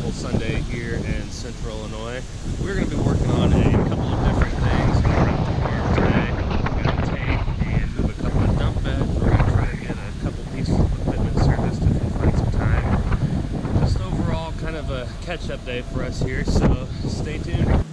beautiful Sunday here in central Illinois. We're going to be working on a couple of different things here at the farm today. We're going to take and move a couple of dump beds. We're going to try to get a couple pieces of equipment serviced if we find some time. Just overall kind of a catch-up day for us here, so stay tuned.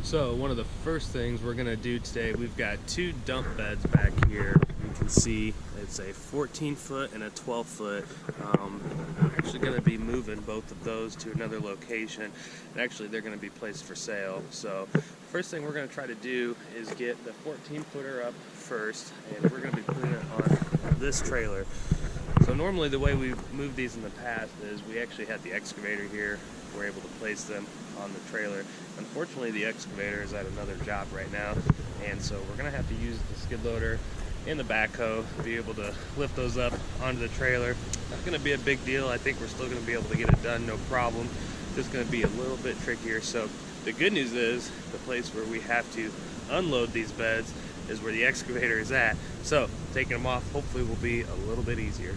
So one of the first things we're going to do today, we've got two dump beds back here. You can see it's a 14-foot and a 12-foot. We're actually going to be moving both of those to another location. And actually, they're going to be placed for sale. So first thing we're going to try to do is get the 14-footer up first, and we're going to be putting it on this trailer. So normally the way we've moved these in the past is we actually had the excavator here. We're able to place them on the trailer. Unfortunately, the excavator is at another job right now, and so we're going to have to use the skid loader and the backhoe to be able to lift those up onto the trailer. Not going to be a big deal. I think we're still going to be able to get it done, no problem. Just going to be a little bit trickier. So the good news is the place where we have to unload these beds is where the excavator is at. So taking them off hopefully will be a little bit easier.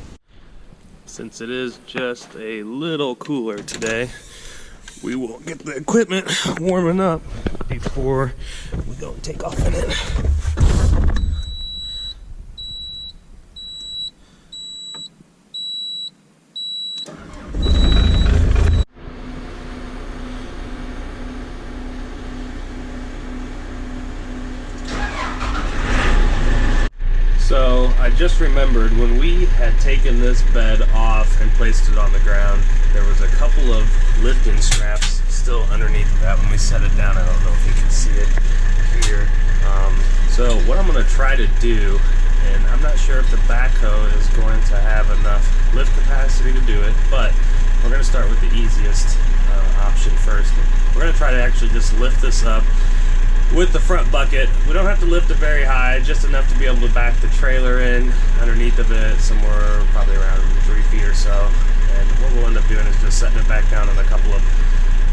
Since it is just a little cooler today, we will get the equipment warming up before we go and take off in it. So I just remembered when we had taken this bed off and placed it on the ground, there was a couple of lifting straps still underneath that when we set it down. I don't know if you can see it here. So what I'm going to try to do, and I'm not sure if the backhoe is going to have enough lift capacity to do it, but we're going to start with the easiest option first. We're going to try to actually just lift this up with the front bucket. We don't have to lift it very high, just enough to be able to back the trailer in underneath of it, somewhere probably around 3 feet or so. And what we'll end up doing is just setting it back down on a couple of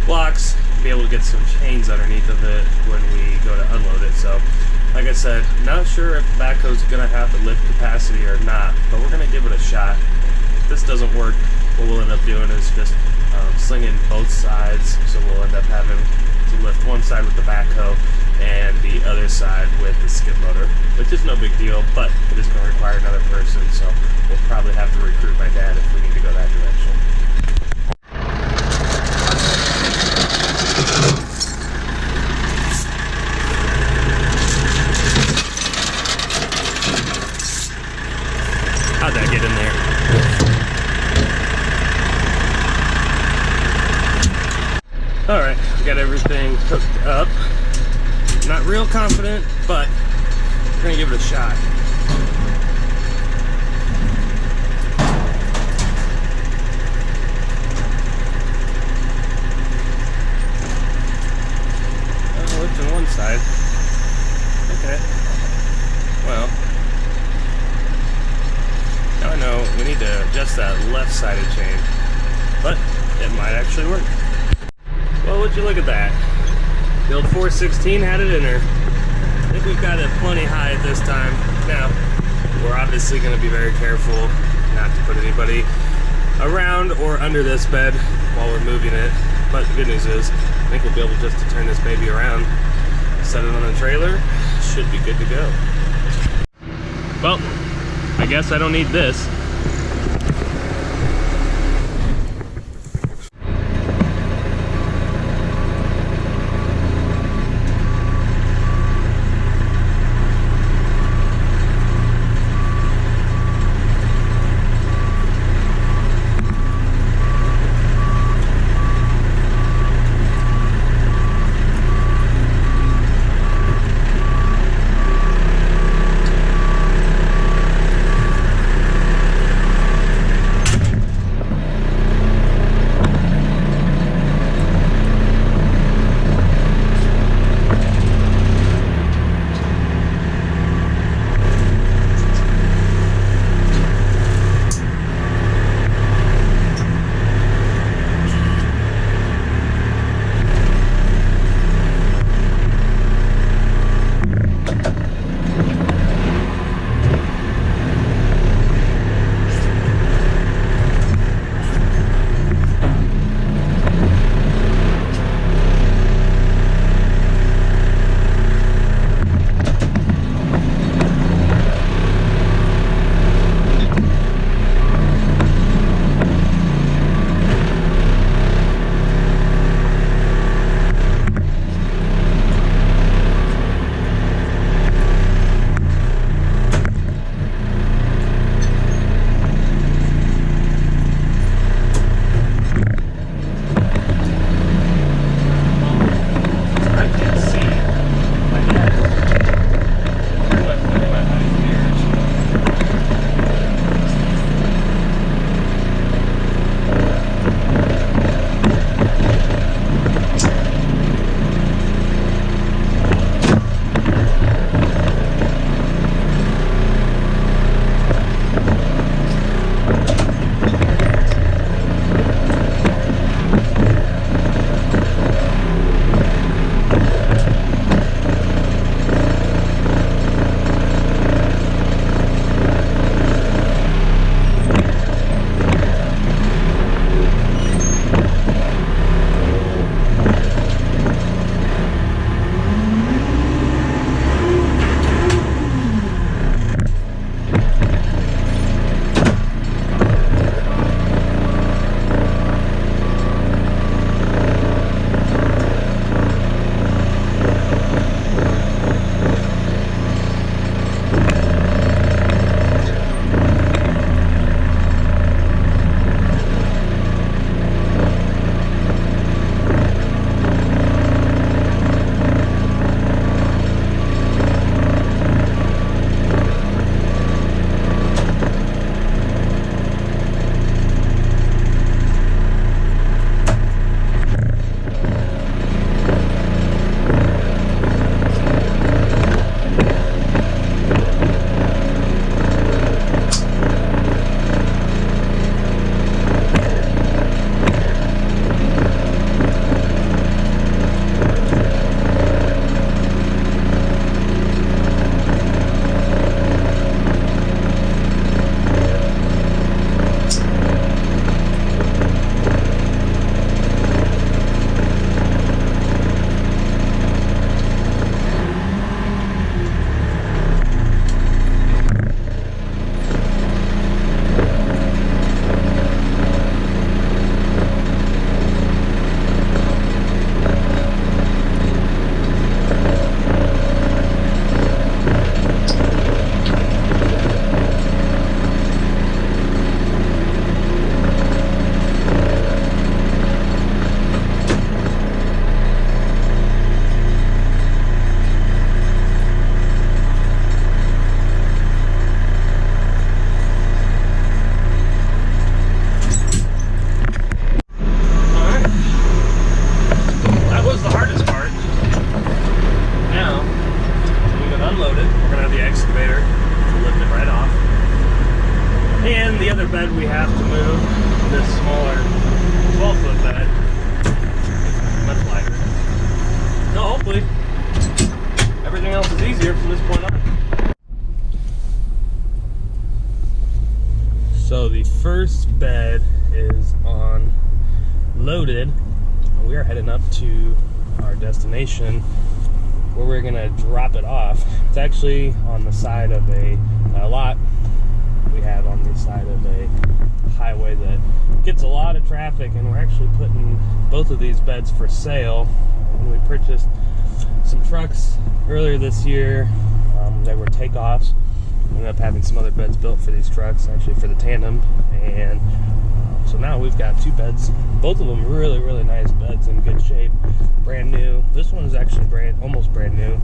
blocks, be able to get some chains underneath of it when we go to unload it. So like I said, not sure if the backhoe's gonna have the lift capacity or not, but we're gonna give it a shot. If this doesn't work, what we'll end up doing is just slinging both sides, so we'll end up having to lift one side with the backhoe and the other side with the skid loader, which is no big deal, but it is going to require another person, so we'll probably have to recruit my dad if we need to go that direction. How'd that get in there? Alright, we got everything hooked up. Not real confident, but we're gonna give it a shot. Lifting one side. Okay. Well, now I know we need to adjust that left-sided chain, but it might actually work. Well, would you look at that? The old 416 had it in her. I think we've got it plenty high at this time. Now, we're obviously going to be very careful not to put anybody around or under this bed while we're moving it. But the good news is, I think we'll be able just to turn this baby around, set it on a trailer, should be good to go. Well, I guess I don't need this. loaded. We are heading up to our destination where we're gonna drop it off. It's actually on the side of a lot we have on the side of a highway that gets a lot of traffic, and we're actually putting both of these beds for sale. We purchased some trucks earlier this year. They were takeoffs. We ended up having some other beds built for these trucks, actually for the tandem, and so now we've got two beds, both of them really, really nice beds in good shape, brand new. This one is actually almost brand new.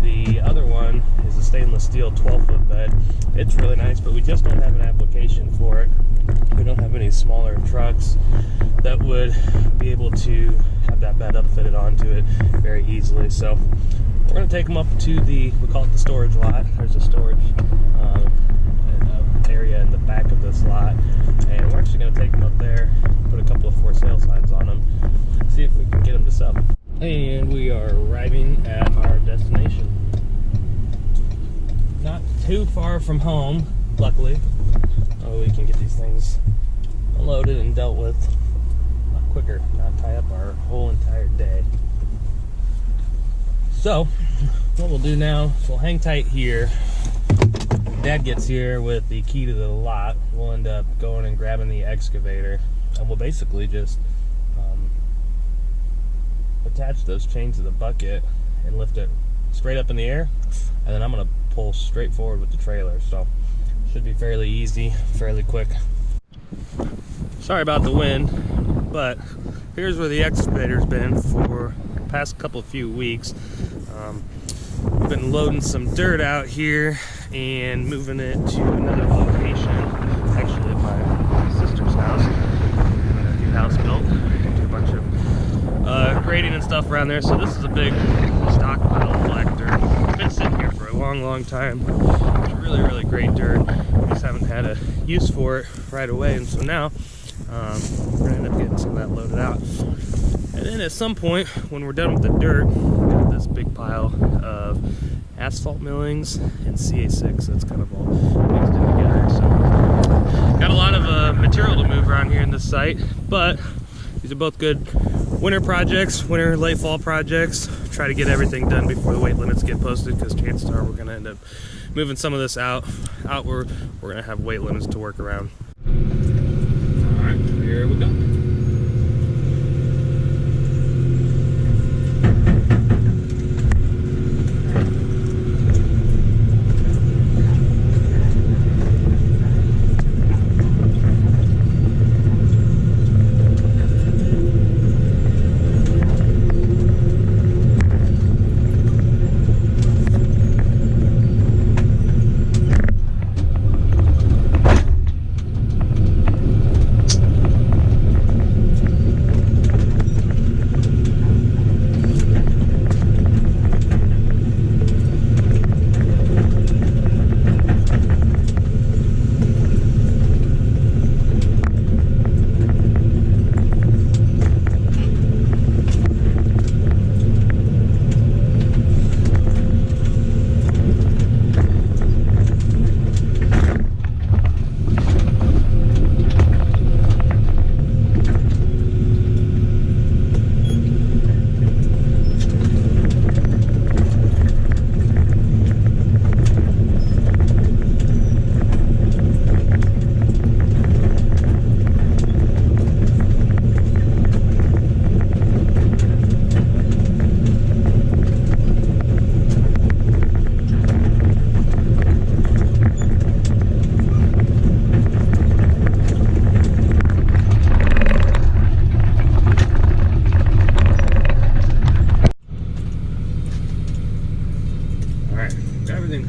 The other one is a stainless steel 12-foot bed. It's really nice, but we just don't have an application for it. We don't have any smaller trucks that would be able to have that bed upfitted onto it very easily. So we're going to take them up to we call it the storage lot. There's a storage area in the back of this lot, and we're actually going to take them up there, put a couple of for sale signs on them, see if we can get them to sell. And we are arriving at our destination. Not too far from home, luckily. We can get these things unloaded and dealt with a lot quicker, not tie up our whole entire day. So what we'll do now is we'll hang tight here. Dad gets here with the key to the lot. We'll end up going and grabbing the excavator, and we'll basically just attach those chains to the bucket and lift it straight up in the air, and then I'm going to pull straight forward with the trailer. So should be fairly easy, fairly quick. Sorry about the wind, but here's where the excavator's been for the past few weeks. We've been loading some dirt out here and moving it to another location, actually at my sister's house. A new house built, do a bunch of grading and stuff around there. So this is a big stockpile of black dirt. It's been sitting here for a long time. It's really, really great dirt. We just haven't had a use for it right away, and so now we're gonna end up getting some of that loaded out. And then at some point, when we're done with the dirt, we've got this big pile of asphalt millings and CA6 that's kind of all mixed in together. So got a lot of material to move around here in this site, but these are both good winter projects, winter late fall projects. Try to get everything done before the weight limits get posted, because chances are we're going to end up moving some of this out where we're going to have weight limits to work around. All right, here we go.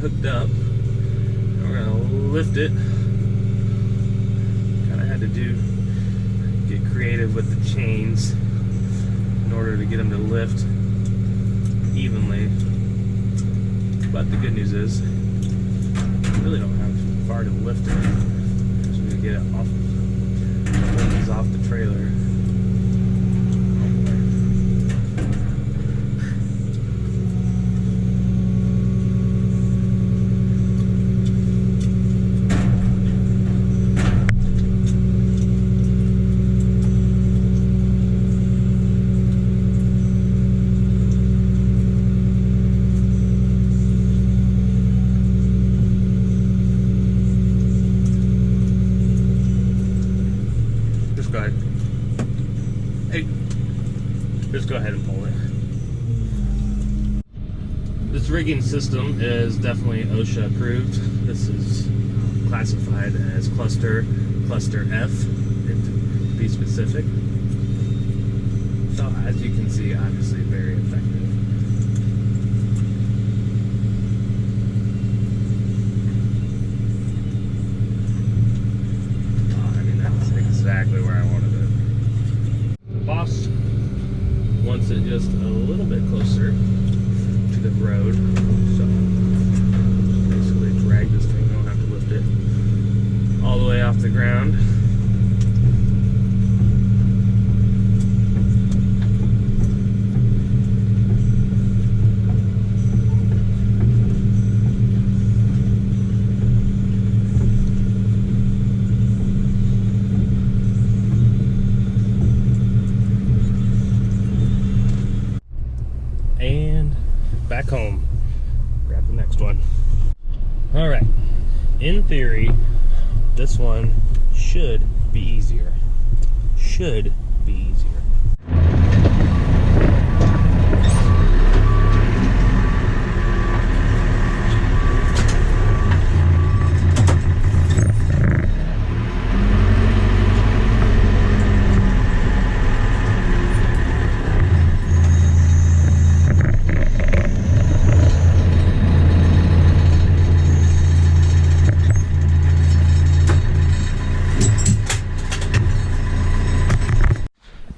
Hooked up. We're gonna lift it. Kind of had to get creative with the chains in order to get them to lift evenly. But the good news is, we really don't have far to lift it. Just gonna get it off the trailer. Hey, just go ahead and pull it. This rigging system is definitely OSHA approved. This is classified as cluster F, to be specific. So as you can see, obviously very effective. Exactly where I wanted it. The boss wants it just a little bit closer to the road, so basically drag this thing. You don't have to lift it all the way off the ground. And back home. Grab the next one. All right. In theory, this one should be easier. Should be easier.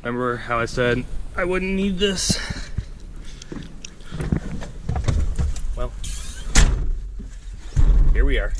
Remember how I said I wouldn't need this? Well, here we are.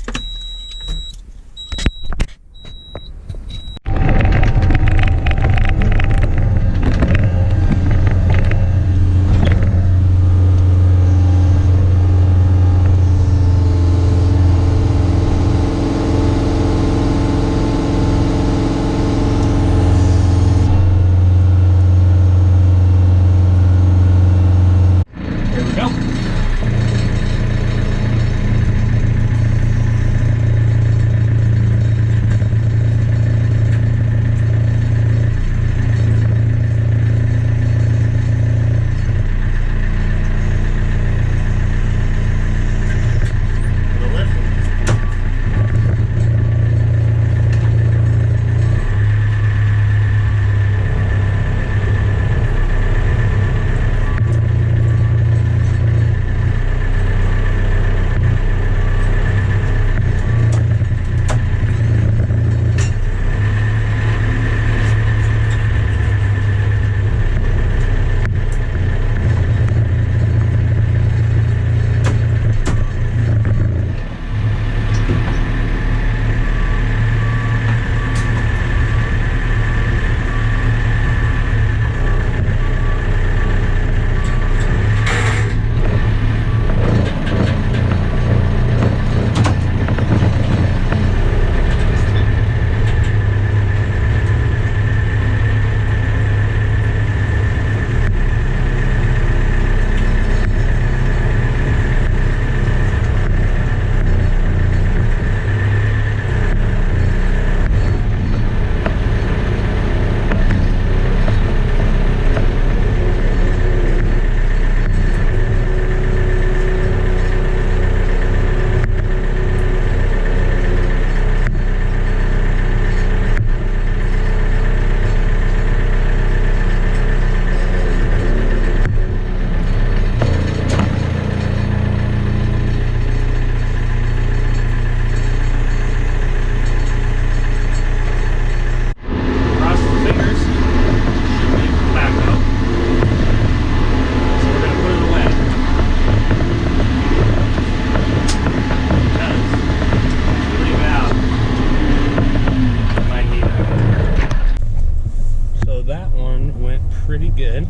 pretty good.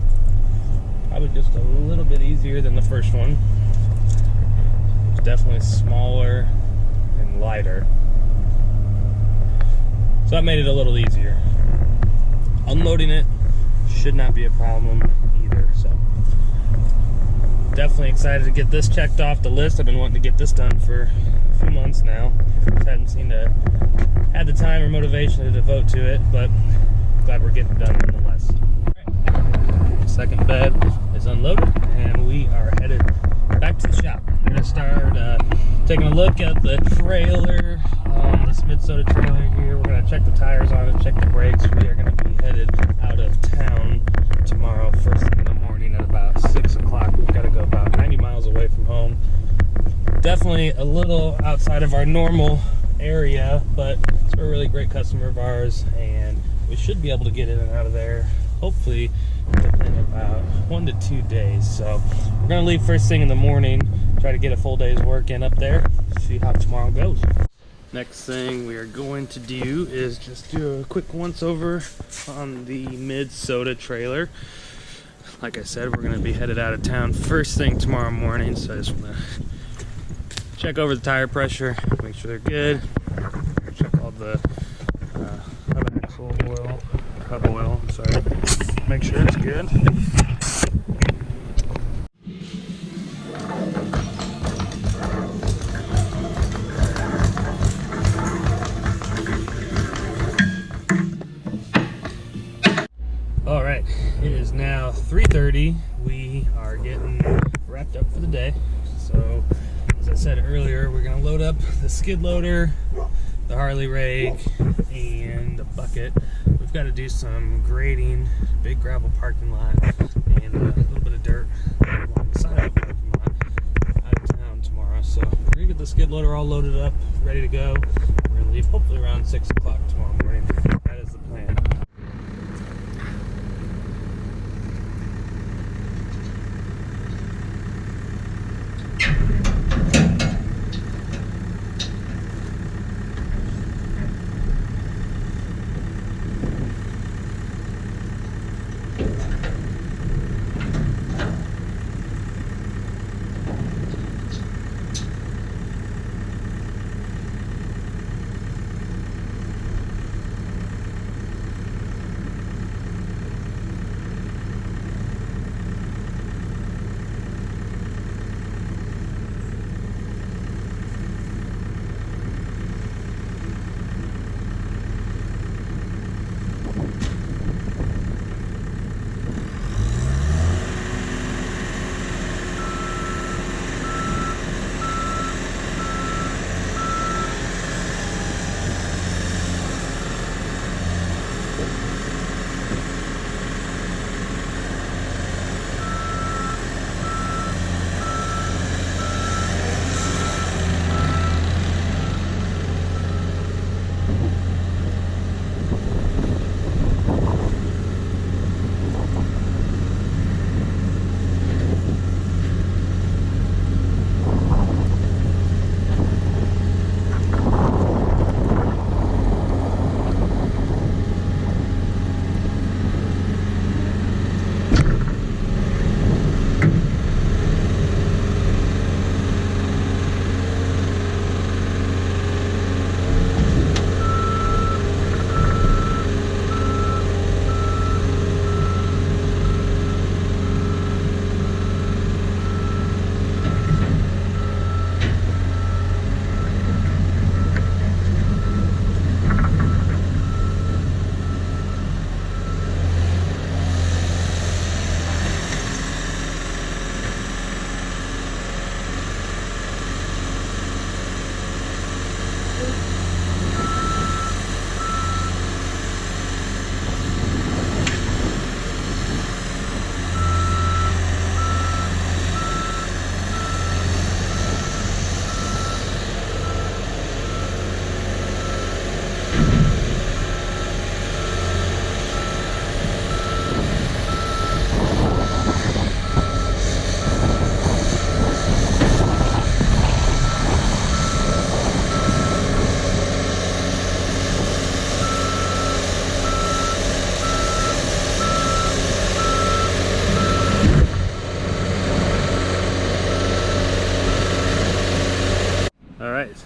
Probably just a little bit easier than the first one. It's definitely smaller and lighter. So that made it a little easier. Unloading it should not be a problem either. So definitely excited to get this checked off the list. I've been wanting to get this done for a few months now. Just hadn't seemed to have the time or motivation to devote to it, but glad we're getting it done nonetheless. All second bed is unloaded, and we are headed back to the shop. We're going to start taking a look at the trailer, this mid-Soda trailer here. We're going to check the tires on it, check the brakes. We are going to be headed out of town tomorrow, first thing in the morning at about 6 o'clock. We've got to go about 90 miles away from home. Definitely a little outside of our normal area, but it's a really great customer of ours, and we should be able to get in and out of there hopefully within about 1 to 2 days. So we're going to leave first thing in the morning, try to get a full day's work in up there, see how tomorrow goes. Next thing we are going to do is just do a quick once over on the mid-Soda trailer. Like I said, we're going to be headed out of town first thing tomorrow morning, so I just want to check over the tire pressure, make sure they're good, check all the hub oil, sorry, make sure it's good. All right, it is now 3:30. We are getting wrapped up for the day. So, as I said earlier, we're gonna load up the skid loader, the Harley rake, and the bucket. We've got to do some grading, big gravel parking lot, and a little bit of dirt along the side of the parking lot out of town tomorrow. So we're gonna get the skid loader all loaded up, ready to go. We're gonna leave hopefully around 6 o'clock tomorrow morning. That is the plan.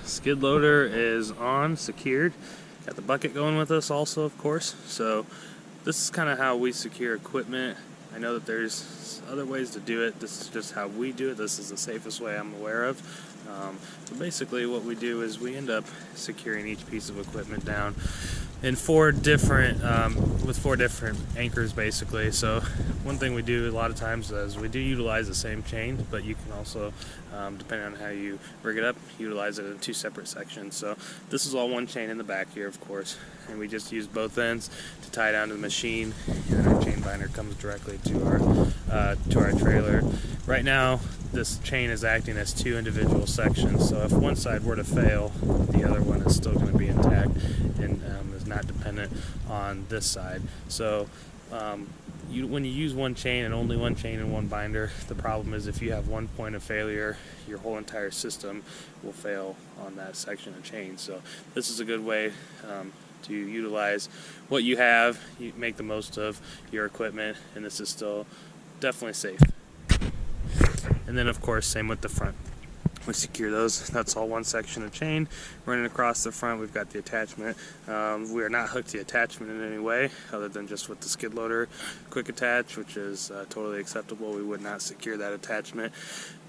Skid loader is on, secured. Got the bucket going with us also, of course. So this is kind of how we secure equipment. I know that there's other ways to do it. This is just how we do it. This is the safest way I'm aware of. So basically what we do is we end up securing each piece of equipment down in four different anchors basically. So one thing we do a lot of times is we do utilize the same chain, but you can also, depending on how you rig it up, utilize it in two separate sections. So this is all one chain in the back here, of course, and we just use both ends to tie down to the machine, and our chain binder comes directly to our trailer. Right now this chain is acting as two individual sections, so if one side were to fail, the other one is still going to be intact and is not dependent on this side. So when you use one chain and only one chain and one binder, the problem is if you have one point of failure, your whole entire system will fail on that section of chain. So this is a good way to utilize what you have, you make the most of your equipment, and this is still definitely safe. And then of course same with the front. We secure those. That's all one section of chain running across the front. We've got the attachment. We are not hooked to the attachment in any way other than just with the skid loader quick attach, which is totally acceptable. We would not secure that attachment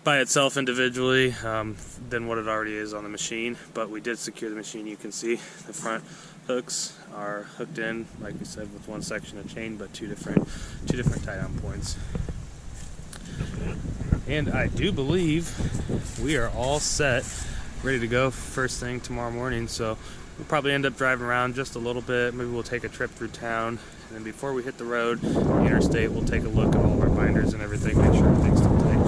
by itself individually than what it already is on the machine, but we did secure the machine. You can see the front hooks are hooked in, like we said, with one section of chain, but two different tie down points. And I do believe we are all set, ready to go first thing tomorrow morning. So we'll probably end up driving around just a little bit. Maybe we'll take a trip through town, and then before we hit the road, the interstate, we'll take a look at all of our binders and everything, make sure everything's still tight.